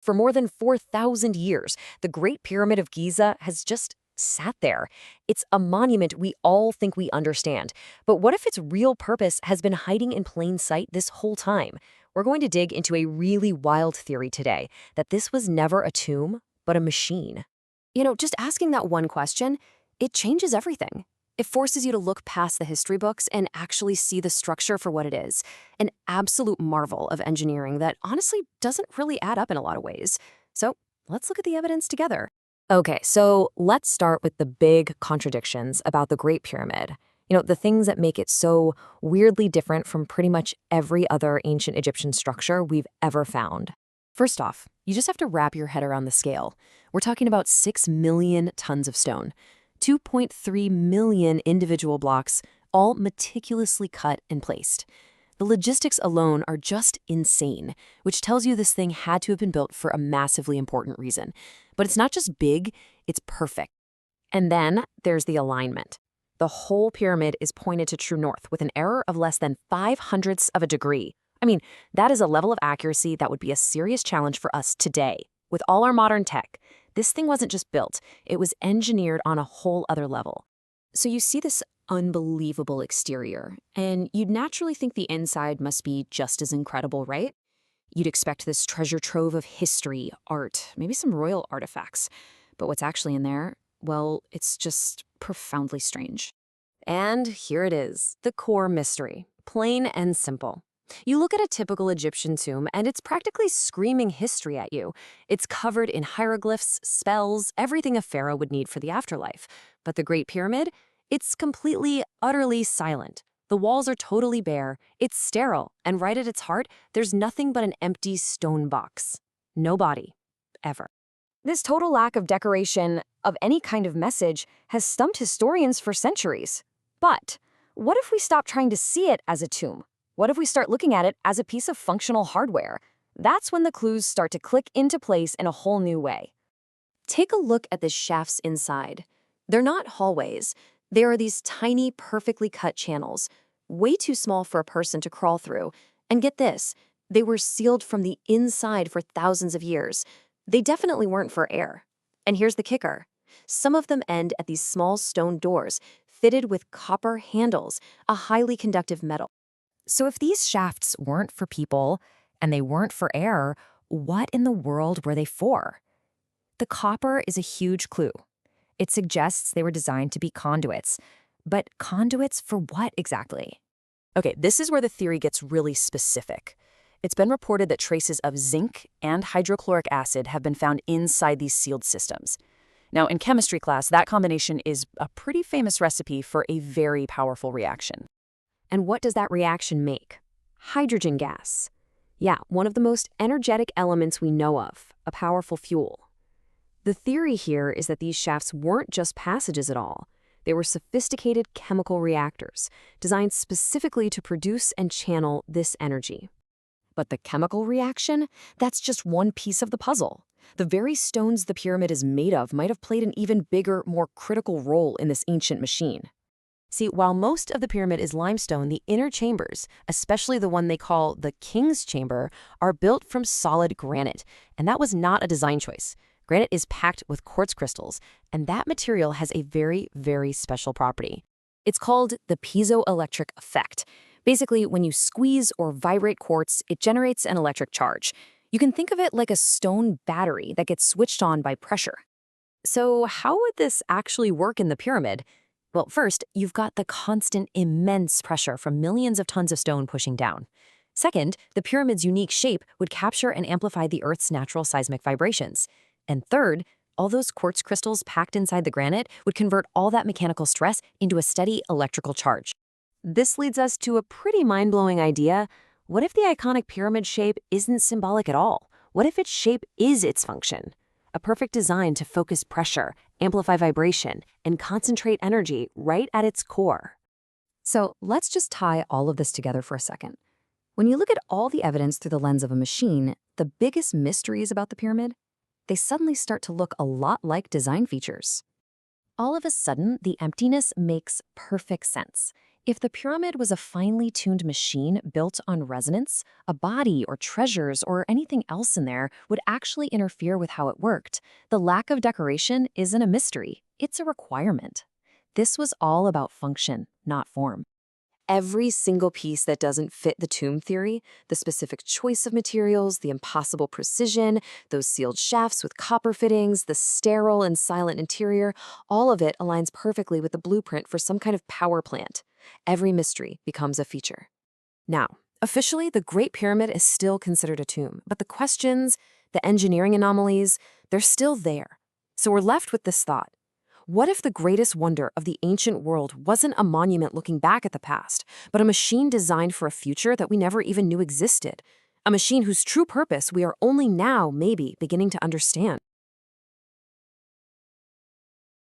For more than 4,000 years, the Great Pyramid of Giza has just sat there. It's a monument we all think we understand. But what if its real purpose has been hiding in plain sight this whole time? We're going to dig into a really wild theory today, that this was never a tomb, but a machine. Just asking that one question, it changes everything. It forces you to look past the history books and actually see the structure for what it is. An absolute marvel of engineering that honestly doesn't really add up in a lot of ways. So let's look at the evidence together. Okay, so let's start with the big contradictions about the Great Pyramid. The things that make it so weirdly different from pretty much every other ancient Egyptian structure we've ever found. First off, you just have to wrap your head around the scale. We're talking about 6 million tons of stone. 2.3 million individual blocks, all meticulously cut and placed. The logistics alone are just insane, which tells you this thing had to have been built for a massively important reason. But it's not just big, it's perfect. And then there's the alignment. The whole pyramid is pointed to true north with an error of less than 0.05 of a degree. I mean, that is a level of accuracy that would be a serious challenge for us today. With all our modern tech, this thing wasn't just built, it was engineered on a whole other level. So you see this unbelievable exterior, and you'd naturally think the inside must be just as incredible, right? You'd expect this treasure trove of history, art, maybe some royal artifacts. But what's actually in there, well, it's just profoundly strange. And here it is, the core mystery, plain and simple. You look at a typical Egyptian tomb, and it's practically screaming history at you. It's covered in hieroglyphs, spells, everything a pharaoh would need for the afterlife. But the Great Pyramid? It's completely, utterly silent. The walls are totally bare, it's sterile, and right at its heart, there's nothing but an empty stone box. No body. Ever. This total lack of decoration, of any kind of message, has stumped historians for centuries. But what if we stop trying to see it as a tomb? What if we start looking at it as a piece of functional hardware? That's when the clues start to click into place in a whole new way. Take a look at the shafts inside. They're not hallways. They are these tiny, perfectly cut channels, way too small for a person to crawl through. And get this, they were sealed from the inside for thousands of years. They definitely weren't for air. And here's the kicker. Some of them end at these small stone doors, fitted with copper handles, a highly conductive metal. So if these shafts weren't for people, and they weren't for air, what in the world were they for? The copper is a huge clue. It suggests they were designed to be conduits. But conduits for what exactly? Okay, this is where the theory gets really specific. It's been reported that traces of zinc and hydrochloric acid have been found inside these sealed systems. Now, in chemistry class, that combination is a pretty famous recipe for a very powerful reaction. And what does that reaction make? Hydrogen gas. Yeah, one of the most energetic elements we know of, a powerful fuel. The theory here is that these shafts weren't just passages at all. They were sophisticated chemical reactors, designed specifically to produce and channel this energy. But the chemical reaction? That's just one piece of the puzzle. The very stones the pyramid is made of might have played an even bigger, more critical role in this ancient machine. See, while most of the pyramid is limestone, the inner chambers, especially the one they call the King's Chamber, are built from solid granite. And that was not a design choice. Granite is packed with quartz crystals, and that material has a very, very special property. It's called the Piezoelectric Effect. Basically, when you squeeze or vibrate quartz, it generates an electric charge. You can think of it like a stone battery that gets switched on by pressure. So how would this actually work in the pyramid? Well, first, you've got the constant, immense pressure from millions of tons of stone pushing down. Second, the pyramid's unique shape would capture and amplify the Earth's natural seismic vibrations. And third, all those quartz crystals packed inside the granite would convert all that mechanical stress into a steady electrical charge. This leads us to a pretty mind-blowing idea. What if the iconic pyramid shape isn't symbolic at all? What if its shape is its function? A perfect design to focus pressure, amplify vibration, and concentrate energy right at its core. So let's just tie all of this together for a second. When you look at all the evidence through the lens of a machine, the biggest mysteries about the pyramid, they suddenly start to look a lot like design features. All of a sudden, the emptiness makes perfect sense. If the pyramid was a finely tuned machine built on resonance, a body or treasures or anything else in there would actually interfere with how it worked. The lack of decoration isn't a mystery, it's a requirement. This was all about function, not form. Every single piece that doesn't fit the tomb theory, the specific choice of materials, the impossible precision, those sealed shafts with copper fittings, the sterile and silent interior, all of it aligns perfectly with the blueprint for some kind of power plant. Every mystery becomes a feature. Now, officially, the Great Pyramid is still considered a tomb, but the questions, the engineering anomalies, they're still there. So we're left with this thought. What if the greatest wonder of the ancient world wasn't a monument looking back at the past, but a machine designed for a future that we never even knew existed? A machine whose true purpose we are only now, maybe, beginning to understand.